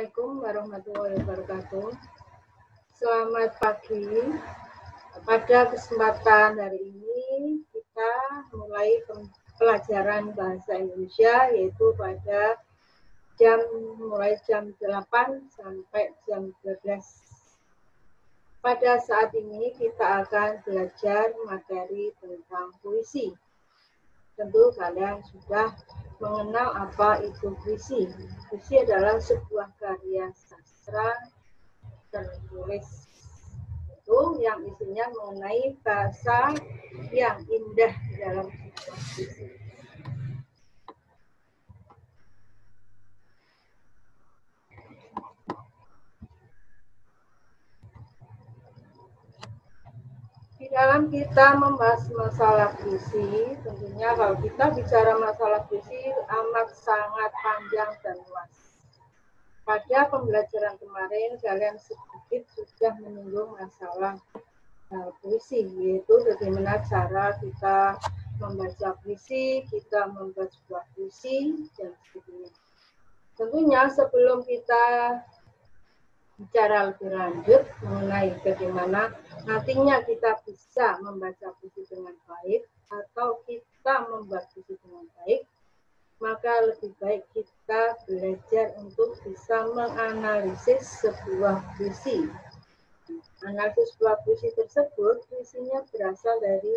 Assalamualaikum warahmatullahi wabarakatuh. Selamat pagi. Pada kesempatan hari ini kita mulai pelajaran bahasa Indonesia, yaitu pada mulai jam 8 sampai jam 12. Pada saat ini kita akan belajar materi tentang puisi. Tentu kalian sudah mengenal apa itu puisi. Puisi adalah sebuah karya sastra tertulis itu yang isinya mengenai bahasa yang indah dalam sebuah puisi. Di dalam kita membahas masalah puisi, tentunya kalau kita bicara masalah puisi amat sangat panjang dan luas. Pada pembelajaran kemarin, kalian sedikit sudah menyinggung masalah puisi, yaitu bagaimana cara kita membaca puisi, kita membuat sebuah puisi, dan sebagainya. Tentunya sebelum kita bicara lebih lanjut mengenai bagaimana nantinya kita bisa membaca puisi dengan baik atau kita membuat puisi dengan baik, maka lebih baik kita belajar untuk bisa menganalisis sebuah puisi. Analisis sebuah puisi tersebut, puisinya berasal dari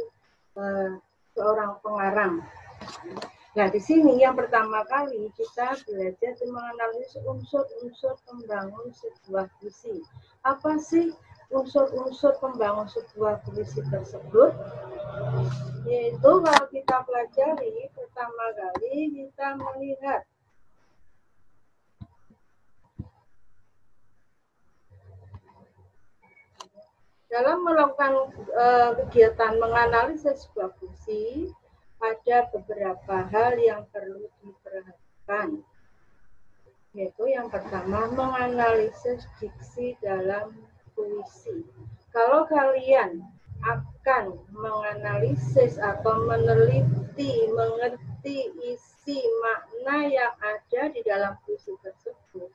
seorang pengarang. Nah, di sini yang pertama kali kita belajar menganalisis unsur-unsur pembangun sebuah puisi. Apa sih unsur-unsur pembangun sebuah puisi tersebut? Yaitu kalau kita pelajari, pertama kali kita melihat dalam melakukan kegiatan menganalisis sebuah puisi, ada beberapa hal yang perlu diperhatikan. Yaitu yang pertama, menganalisis diksi dalam puisi. Kalau kalian akan menganalisis atau meneliti, mengerti isi makna yang ada di dalam puisi tersebut,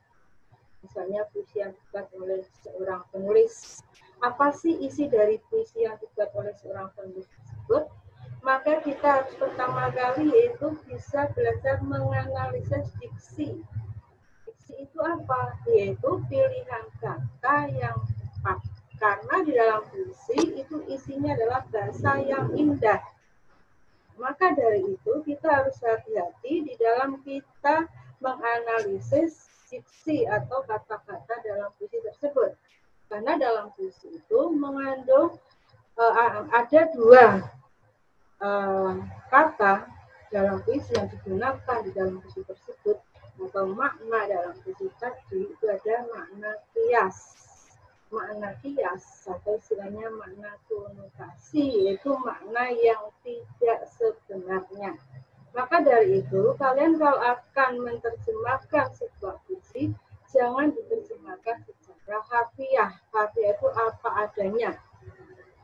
misalnya puisi yang dibuat oleh seorang penulis, apa sih isi dari puisi yang dibuat oleh seorang penulis tersebut? Maka kita harus pertama kali yaitu bisa belajar menganalisis diksi. Diksi itu apa? Yaitu pilihan kata yang tepat. Karena di dalam puisi itu isinya adalah bahasa yang indah. Maka dari itu kita harus hati-hati di dalam kita menganalisis diksi atau kata-kata dalam puisi tersebut. Karena dalam puisi itu mengandung ada dua kata dalam puisi yang digunakan di dalam puisi tersebut atau makna dalam puisi tadi itu ada makna kias. Makna kias atau istilahnya makna konotasi, yaitu makna yang tidak sebenarnya. Maka dari itu kalian kalau akan menerjemahkan sebuah puisi jangan diterjemahkan secara harfiah. Harfiah itu apa adanya.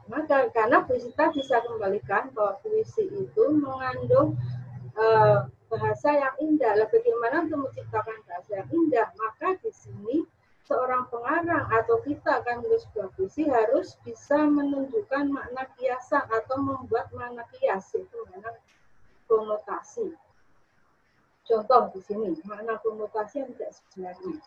Maka karena puisi tadi bisa kembalikan bahwa puisi itu mengandung bahasa yang indah. Lalu bagaimana untuk menciptakan bahasa yang indah? Maka di sini seorang pengarang atau kita akan menulis sebuah puisi harus bisa menunjukkan makna kiasan atau membuat makna kias, yaitu makna konotasi. Contoh di sini makna konotasi yang tidak sebenarnya.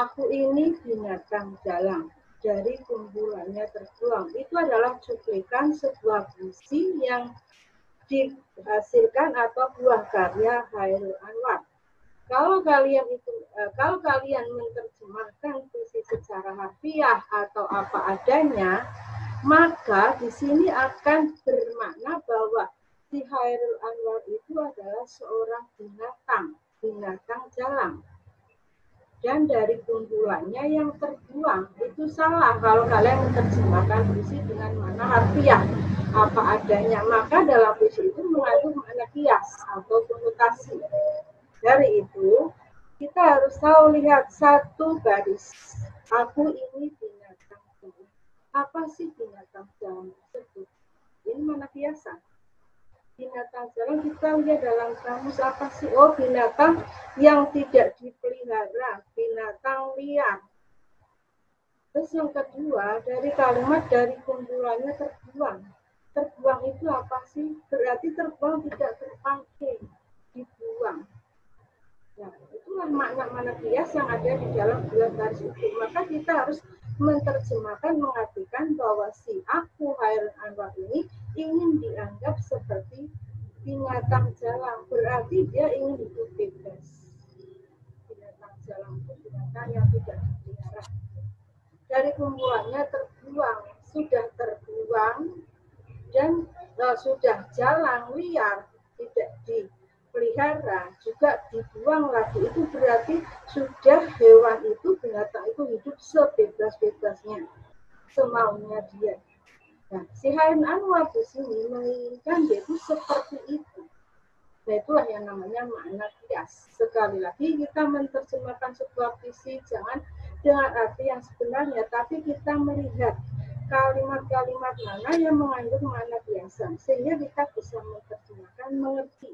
Aku ini binatang jalang, dari kumpulannya terbuang. Itu adalah cuplikan sebuah puisi yang dihasilkan atau buah karya Chairul Anwar. Kalau kalian menerjemahkan puisi secara harfiah atau apa adanya, maka di sini akan bermakna bahwa si Chairul Anwar itu adalah seorang binatang jalang. Dan dari kumpulannya yang terbuang itu salah kalau kalian menerjemahkan puisi dengan makna harfiah apa adanya, maka dalam puisi itu mengandung makna kias atau konotasi. Dari itu kita harus tahu, lihat satu garis, aku ini binatang jalang. Apa sih binatang jalang tersebut? Ini makna kiasan. binatang jalan kita lihat dalam kamus apa sih? Oh, binatang yang tidak dipelihara, binatang liar. Terus yang kedua, dari kalimat dari kumpulannya terbuang. Terbuang itu apa sih? Berarti terbuang tidak terpakai, dibuang. Nah, itulah makna-makna kias yang ada di dalam dua garis itu. Maka kita harus menerjemahkan, mengartikan bahwa si aku Khairul Anwar ini ingin dianggap seperti binatang jalan. Berarti dia ingin hidup bebas. Binatang jalan itu binatang yang tidak dipelihara. Dari kumpulannya terbuang, sudah terbuang dan sudah jalan liar, tidak dipelihara, juga dibuang lagi. Itu berarti sudah hewan itu, binatang itu hidup sebebas-bebasnya, semaunya dia. Nah, si Khairul Anwar di sini menginginkan dia itu seperti itu. Nah, itulah yang namanya makna kias. Sekali lagi kita menerjemahkan sebuah visi jangan dengan arti yang sebenarnya, tapi kita melihat kalimat-kalimat mana yang mengandung makna kiasan, sehingga kita bisa menerjemahkan, mengerti.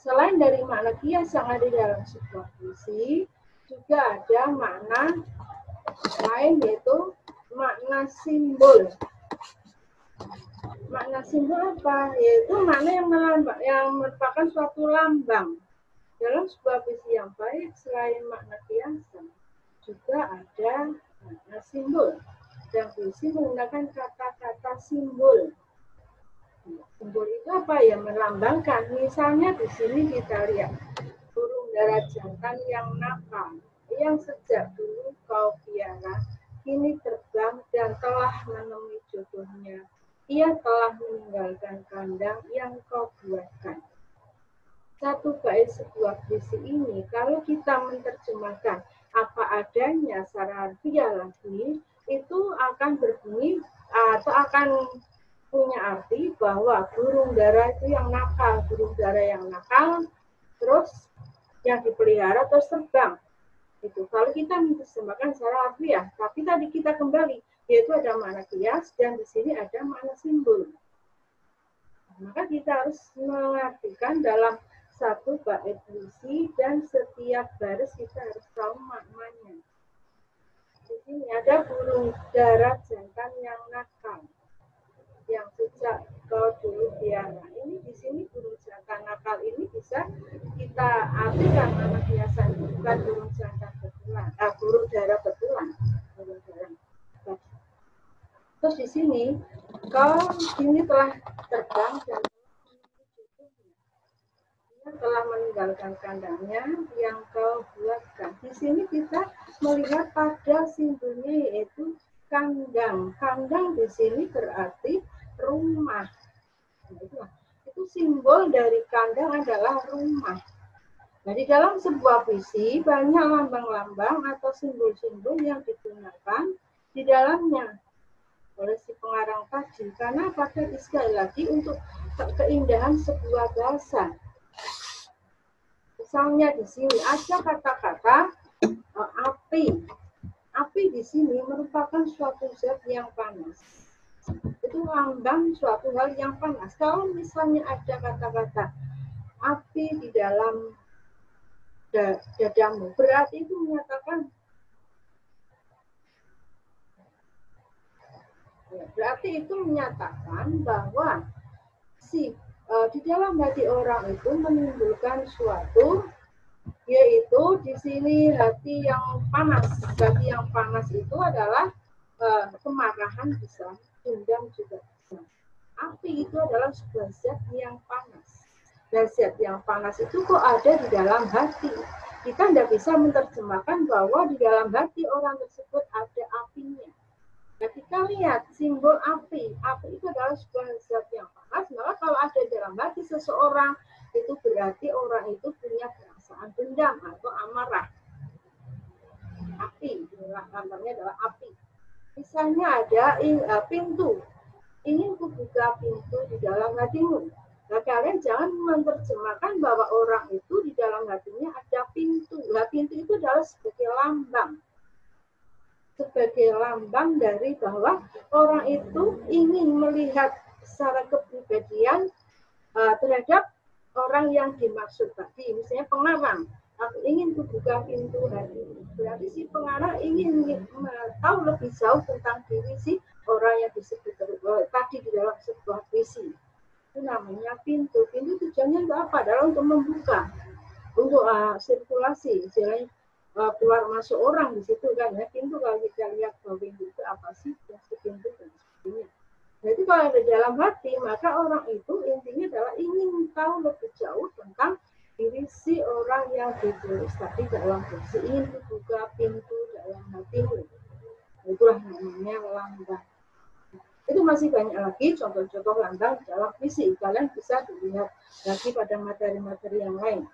Selain dari makna kias yang ada dalam sebuah visi, juga ada makna lain, yaitu makna simbol. Makna simbol apa? Yaitu makna yang merupakan suatu lambang. Dalam sebuah visi yang baik, selain makna kiasan, juga ada makna simbol. Dan visi menggunakan kata-kata simbol. Simbol itu apa? Ya, melambangkan. Misalnya di sini kita lihat burung dara jantan yang nakal, yang sejak dulu kau piara, kini terbang dan telah menemui jodohnya. Ia telah meninggalkan kandang yang kau buatkan. Satu bait sebuah visi ini, kalau kita menerjemahkan apa adanya secara harfiah lagi, itu akan berbunyi atau akan punya arti bahwa burung dara itu yang nakal, burung dara yang nakal, terus yang dipelihara terus terbang. Itu kalau kita menerjemahkan secara harfiah, tapi tadi kita kembali, yaitu ada makna kias dan di sini ada makna simbol. Maka kita harus mengartikan dalam satu bait puisi dan setiap baris kita harus tahu maknanya. Di sini ada burung dara jantan yang nakal, yang sejak kau dulu piara. Ini di sini burung jantan nakal ini bisa kita artikan makna kiasan, bukan burung jantan betulan, burung dara betulan, burung dara. Terus di sini kau ini telah terbang dan telah meninggalkan kandangnya yang kau buatkan. Di sini kita melihat pada simbolnya yaitu kandang. Kandang di sini berarti rumah. Itu simbol dari kandang adalah rumah. Nah, di dalam sebuah visi banyak lambang-lambang atau simbol-simbol yang digunakan di dalamnya oleh si pengarang tadi. Karena pada sekali lagi untuk keindahan sebuah bahasa. Misalnya di sini ada kata-kata api. Api di sini merupakan suatu zat yang panas. Itu lambang suatu hal yang panas. Kalau misalnya ada kata-kata api di dalam dadamu, berarti itu menyatakan bahwa di dalam hati orang itu menimbulkan suatu, yaitu di sini hati yang panas. Hati yang panas itu adalah kemarahan bisa, dendam juga bisa. Api itu adalah sebuah zat yang panas. Dan zat yang panas itu kok ada di dalam hati. Kita tidak bisa menerjemahkan bahwa di dalam hati orang tersebut ada apinya. Nah, kita lihat simbol api. Api itu adalah sebuah zat yang panas. Maka kalau ada di dalam hati seseorang, itu berarti orang itu punya perasaan dendam atau amarah. Api, gambarnya adalah api. Misalnya ada pintu. Ingin kubuka pintu di dalam hatimu. Nah, kalian jangan menerjemahkan bahwa orang itu di dalam hatinya ada pintu. Nah, pintu itu adalah sebagai lambang. Sebagai lambang dari bahwa orang itu ingin melihat secara kepribadian terhadap orang yang dimaksud tadi. Misalnya pengarang, aku ingin membuka pintu hati. Berarti si pengarang ingin tahu lebih jauh tentang diri si orang yang disebut tadi di dalam sebuah puisi. Itu namanya pintu. Pintu tujuannya untuk apa? Adalah untuk membuka, untuk sirkulasi, istilahnya keluar masuk orang di situ kan ya. Pintu kalau kita lihat bahwa pintu itu apa sih? Pintu dan sebagainya. Jadi kalau di dalam hati, maka orang itu intinya adalah ingin tahu lebih jauh tentang diri si orang yang ditulis tadi dalam puisi, ingin dibuka pintu dalam hatimu. Itulah namanya lambang. Itu masih banyak lagi contoh-contoh lambang dalam puisi. Kalian bisa dilihat lagi pada materi-materi yang lain.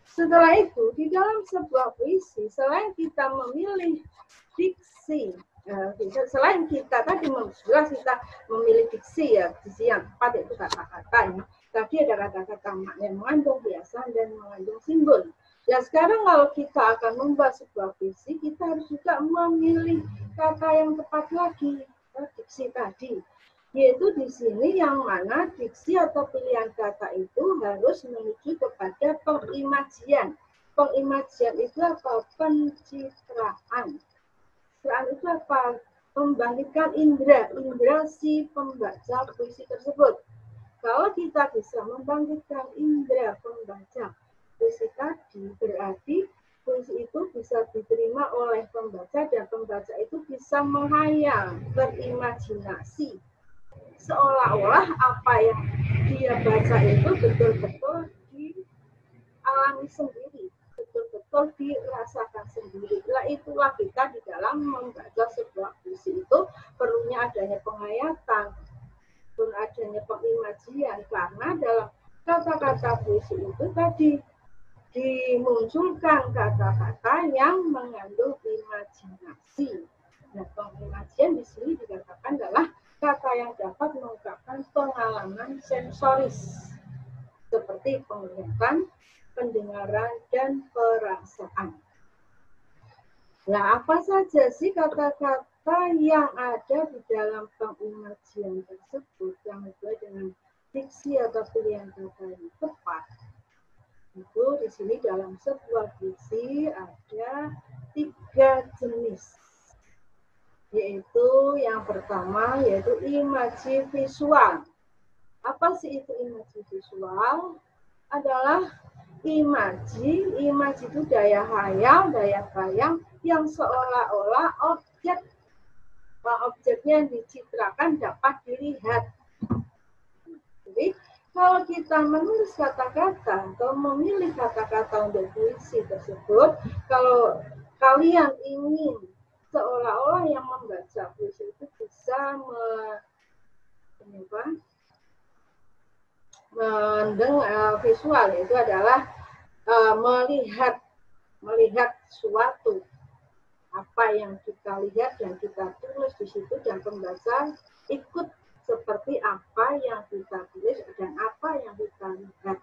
Setelah itu, di dalam sebuah puisi, selain kita memilih diksi, selain kita tadi jelas kita memilih diksi ya, diksi yang tepat itu kata-kata ya. Tadi ada kata-kata makna yang mengandung biasan dan mengandung simbol. Ya sekarang kalau kita akan membahas sebuah puisi, kita harus juga memilih kata yang tepat lagi, diksi tadi. Yaitu di sini yang mana diksi atau pilihan kata itu harus menuju kepada pengimajian. Pengimajian itu apa? Pencitraan. Pencitraan itu apa? Membangkitkan indera si pembaca puisi tersebut. Kalau kita bisa membangkitkan indera pembaca puisi tadi, berarti puisi itu bisa diterima oleh pembaca dan pembaca itu bisa menghayal, berimajinasi. Seolah-olah apa yang dia baca itu betul-betul dialami sendiri, betul-betul dirasakan sendiri. Itulah kita di dalam membaca sebuah puisi itu perlunya adanya penghayatan, perlu adanya pengimajian, karena dalam kata-kata puisi itu tadi dimunculkan kata-kata yang mengandung imajinasi. Nah, pengimajian di sini dikatakan adalah kata yang dapat mengungkapkan pengalaman sensoris seperti penglihatan, pendengaran, dan perasaan. Nah, apa saja sih kata-kata yang ada di dalam pengimajian tersebut yang sesuai dengan diksi atau pilihan kata yang tepat? Itu di sini dalam sebuah puisi ada 3 jenis. Yaitu yang pertama yaitu imaji visual. Apa sih itu imaji visual? Adalah imaji itu daya hayal, daya bayang yang seolah-olah objeknya yang dicitrakan dapat dilihat. Jadi kalau kita menulis kata-kata atau memilih kata-kata untuk puisi tersebut, kalau kalian ingin seolah-olah yang membaca puisi itu bisa mendengar visual, itu adalah melihat suatu apa yang kita lihat dan kita tulis di situ dan pembaca ikut seperti apa yang kita tulis dan apa yang kita lihat.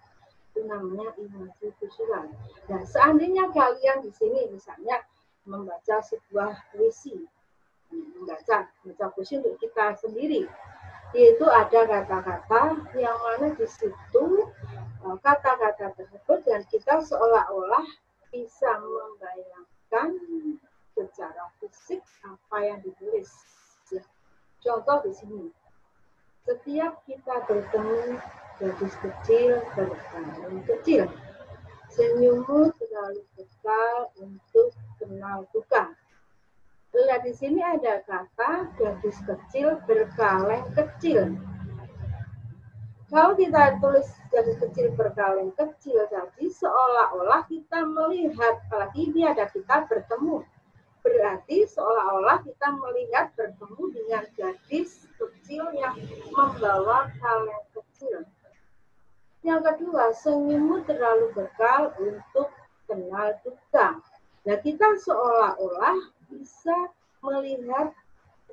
Itu namanya imaji visual. Dan seandainya kalian di sini misalnya membaca sebuah puisi, membaca puisi untuk kita sendiri, yaitu ada kata-kata yang mana di situ kata-kata tersebut dan kita seolah-olah bisa membayangkan secara fisik apa yang ditulis. Ya. Contoh di sini, setiap kita bertemu gadis kecil berkalung kecil, senyummu selalu kekal untuk kenal duka. Lihat di sini ada kata gadis kecil berkaleng kecil. Kalau kita tulis gadis kecil berkaleng kecil tadi, seolah-olah kita melihat, apalagi ini ada kita bertemu. Berarti seolah-olah kita melihat bertemu dengan gadis kecil yang membawa kaleng kecil. Yang kedua, senyummu terlalu bekal untuk kenal duka. Nah, kita seolah-olah bisa melihat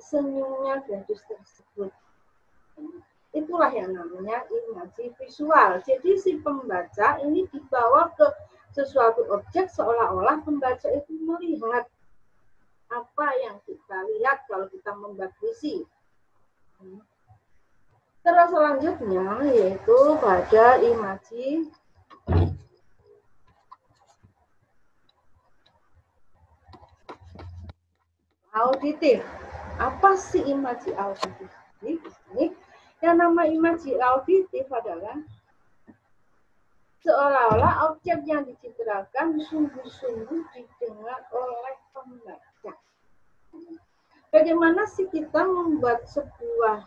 senyumnya gadis tersebut. Itulah yang namanya imaji visual. Jadi si pembaca ini dibawa ke sesuatu objek seolah-olah pembaca itu melihat apa yang kita lihat kalau kita membuat puisi. Terus selanjutnya yaitu pada imaji auditif. Apa sih imaji auditif? Di sini yang nama imaji auditif adalah seolah-olah objek yang dicitrakan sungguh-sungguh didengar oleh pembaca. Bagaimana sih kita membuat sebuah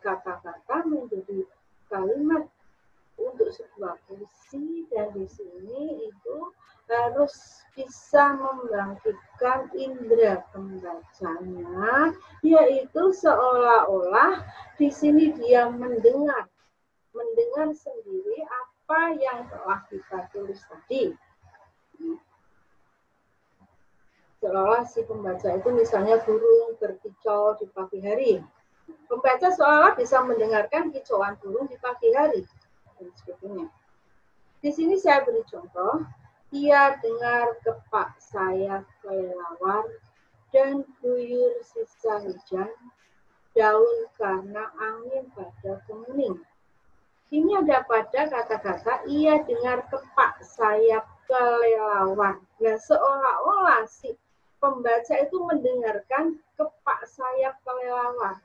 kata-kata menjadi kalimat untuk sebuah puisi, dan di sini itu harus bisa membangkitkan indera pembacanya, yaitu seolah-olah di sini dia mendengar sendiri apa yang telah kita tulis tadi. Seolah si pembaca itu misalnya burung berkicau di pagi hari. Pembaca seolah bisa mendengarkan kicauan burung di pagi hari. Dan sebagainya. Di sini saya beri contoh. Ia dengar kepak sayap kelelawar dan guyur sisa hujan, daun karena angin pada kemuning. Ini ada pada kata-kata ia dengar kepak sayap kelelawar. Ya, seolah-olah si pembaca itu mendengarkan kepak sayap kelelawar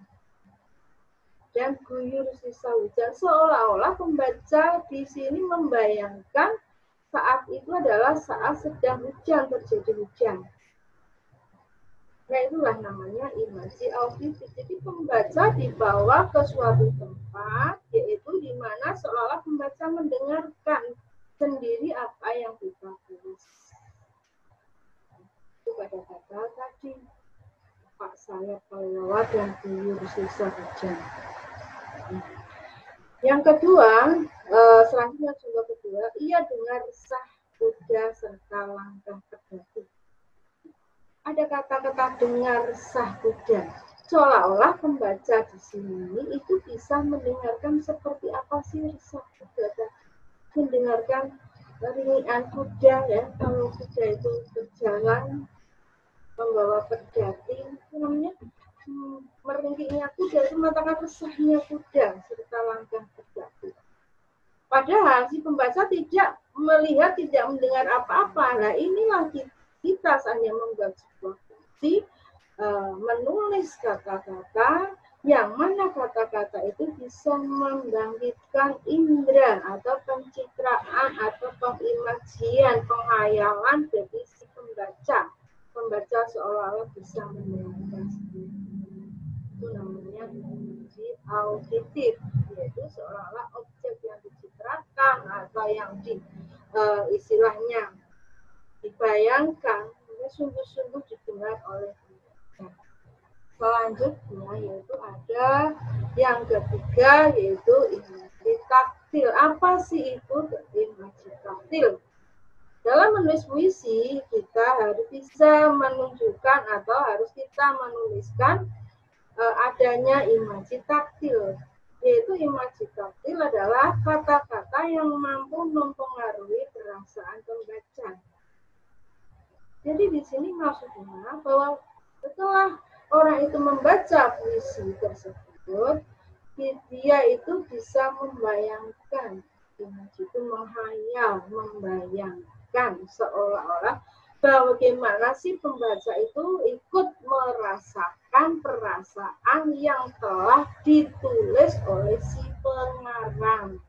dan guyur sisa hujan. Seolah-olah pembaca di sini membayangkan saat itu adalah saat sedang hujan, terjadi hujan. Nah, itulah namanya imaji auditif. Jadi pembaca dibawa ke suatu tempat, yaitu di mana seolah-olah pembaca mendengarkan sendiri apa yang kita tulis. Itu pada kata tadi, pak sayap kelelawar dan guyur sisa hujan. Yang kedua, selanjutnya contoh kedua, ia dengar resah kuda serta langkah pedati. Ada kata-kata dengar resah kuda. Seolah-olah pembaca di sini itu bisa mendengarkan seperti apa sih resah kuda. Mendengarkan ringian kuda ya, kalau kuda itu berjalan membawa pedati, namanya meringkiknya kuda itu mengatakan resahnya kuda serta langkah pedati. Padahal si pembaca tidak melihat, tidak mendengar apa-apa. Nah, inilah kita hanya membuat sebuah puisi, menulis kata-kata yang mana kata-kata itu bisa membangkitkan indera atau pencitraan atau pengimajian, penghayalan dari si pembaca. Pembaca seolah-olah bisa mendengarkan sendiri. Itu namanya imaji auditif, yaitu seolah-olah objek yang dicitrakan atau yang istilahnya dibayangkan sungguh-sungguh didengar oleh pembaca. Selanjutnya yaitu ada yang ketiga, yaitu imaji taktil. Apa sih itu imaji taktil? Dalam menulis puisi, kita harus bisa menunjukkan atau harus kita menuliskan adanya imaji taktil. Yaitu imaji taktil adalah kata-kata yang mampu mempengaruhi perasaan pembaca. Jadi di sini maksudnya bahwa setelah orang itu membaca puisi tersebut, dia itu bisa membayangkan, imaji itu menghayal, membayangkan seolah-olah bagaimana sih pembaca itu ikut merasakan perasaan yang telah ditulis oleh si pengarang.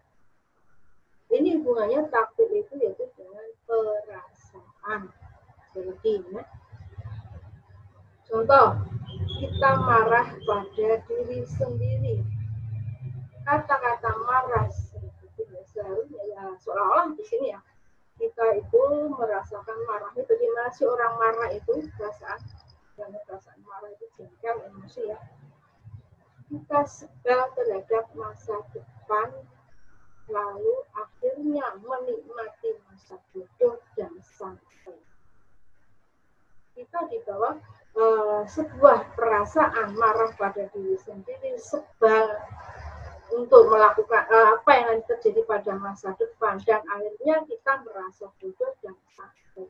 Ini hubungannya taktil itu yaitu dengan perasaan. Begini. Contoh, kita marah pada diri sendiri. Kata-kata marah seharusnya ya seolah-olah di sini ya kita itu merasakan marah. Bagaimana sih orang marah itu perasaan? Yang perasaan marah itu jengkel, emosi ya. Kita sebel terhadap masa depan, lalu akhirnya menikmati masa bodoh dan santai. Kita dibawa sebuah perasaan marah pada diri sendiri, sebal untuk melakukan apa yang terjadi pada masa depan, dan akhirnya kita merasa bodoh dan sakit.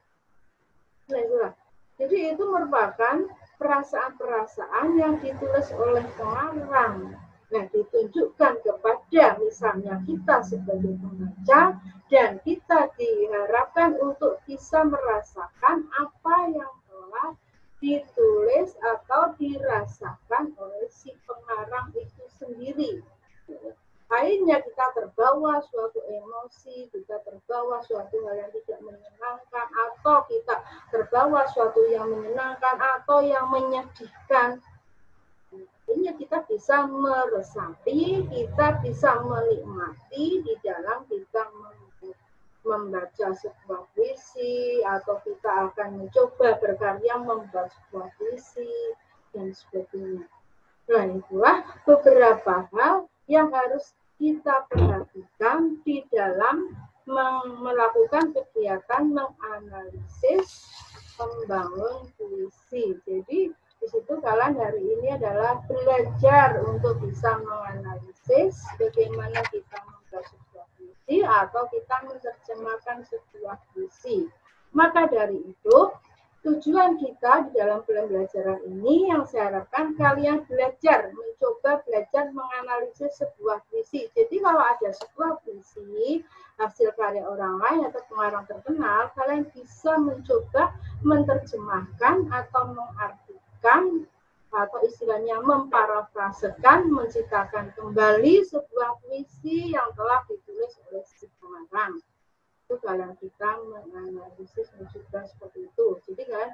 Nah, jadi itu merupakan perasaan-perasaan yang ditulis oleh pengarang. Nah, ditunjukkan kepada misalnya kita sebagai pembaca, dan kita diharapkan untuk bisa merasakan apa yang telah ditulis atau dirasakan oleh si pengarang itu sendiri. Akhirnya kita terbawa suatu emosi, kita terbawa suatu hal yang tidak menyenangkan, atau kita terbawa suatu yang menyenangkan atau yang menyedihkan. Akhirnya kita bisa meresapi, kita bisa menikmati di dalam kita membaca sebuah puisi, atau kita akan mencoba berkarya membuat sebuah puisi, dan sebagainya. Nah, itulah beberapa hal yang harus kita perhatikan di dalam melakukan kegiatan menganalisis membangun puisi. Jadi di situ kalian hari ini adalah belajar untuk bisa menganalisis bagaimana kita membuat sebuah puisi atau kita menerjemahkan sebuah puisi. Maka dari itu, tujuan kita di dalam pembelajaran ini yang saya harapkan kalian mencoba belajar menganalisis sebuah puisi. Jadi kalau ada sebuah puisi hasil karya orang lain atau pengarang terkenal, kalian bisa mencoba menerjemahkan atau mengartikan atau istilahnya memparafrasekan, menciptakan kembali sebuah puisi yang telah ditulis oleh si pengarang. Itu kalian kita menganalisis mencoba seperti itu. Jadi kalian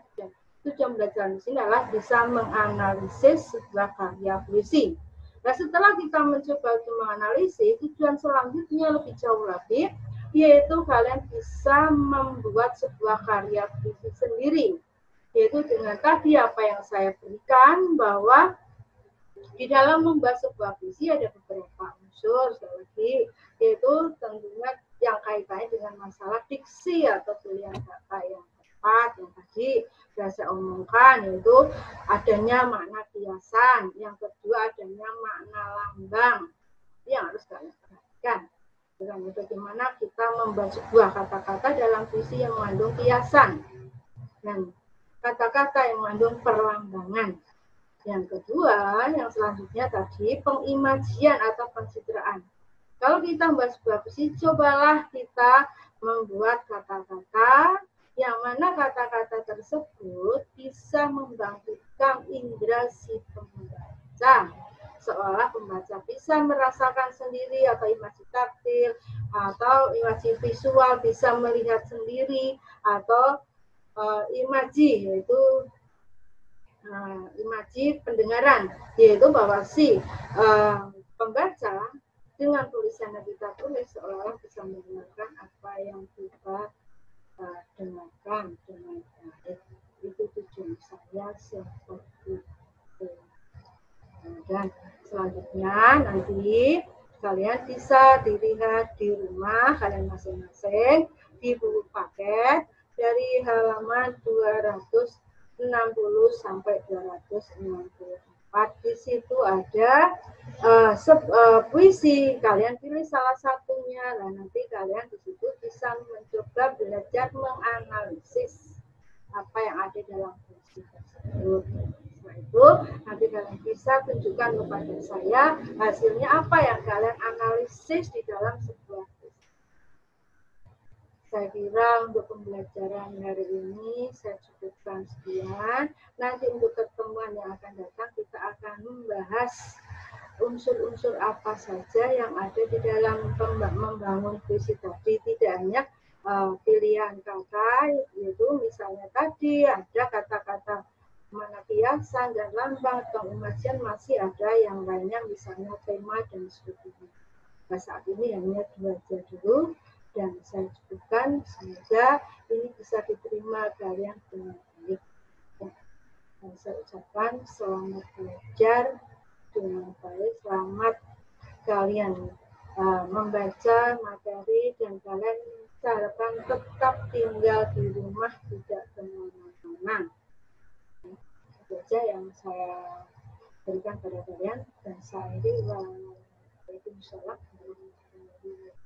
tujuan belajar di sini adalah bisa menganalisis sebuah karya puisi. Nah, setelah kita mencoba untuk menganalisis, tujuan selanjutnya lebih jauh lagi, yaitu kalian bisa membuat sebuah karya puisi sendiri. Yaitu dengan tadi apa yang saya berikan, bahwa di dalam membuat sebuah puisi ada beberapa unsur, lagi, yaitu tentunya yang kaitannya dengan masalah diksi atau pilihan kata yang tepat, yang tadi sudah saya omongkan, yaitu adanya makna kiasan, yang kedua adanya makna lambang, yang harus kalian perhatikan. Dengan bagaimana kita membuat sebuah kata-kata dalam puisi yang mengandung kiasan dan kata-kata yang mengandung perlambangan. Yang kedua, yang selanjutnya tadi pengimajian atau pencitraan. Kalau kita membuat sebuah puisi, cobalah kita membuat kata-kata yang mana kata-kata tersebut bisa membangkitkan indera si pembaca. Seolah pembaca bisa merasakan sendiri atau imaji taktil, atau imaji visual bisa melihat sendiri, atau imaji yaitu imaji pendengaran, yaitu bahwa si pembaca dengan tulisan yang kita tulis seolah-olah bisa mendengarkan apa yang kita dengarkan dengan baik. Itu tujuan saya seperti itu. Dan selanjutnya nanti kalian bisa dilihat di rumah kalian masing-masing di buku paket dari halaman 260 sampai 264. Di situ ada puisi, kalian pilih salah satunya, dan nanti kalian di situ bisa mencoba belajar menganalisis apa yang ada dalam puisi tersebut. Setelah itu nanti kalian bisa tunjukkan kepada saya hasilnya apa yang kalian analisis di dalam sebuah puisi. Saya kira untuk pembelajaran hari ini saya cukupkan sekian. Nanti untuk pertemuan yang akan datang kita akan membahas unsur-unsur apa saja yang ada di dalam membangun puisi tadi. Tidak hanya pilihan kata, yaitu misalnya tadi ada kata-kata mana kiasan dan lambang, pengimajian, masih ada yang lainnya misalnya tema dan sebagainya. Nah, saat ini hanya 2 aja dulu dan saya cukupkan, semoga ini bisa diterima kalian dengan baik. Dan saya ucapkan selamat belajar dengan baik, selamat kalian membaca materi, dan kalian harapkan tetap tinggal di rumah, tidak kemana-mana. Itu saja yang saya berikan pada kalian, dan saya ini Waalaikumsalam warahmatullahi wabarakatuh.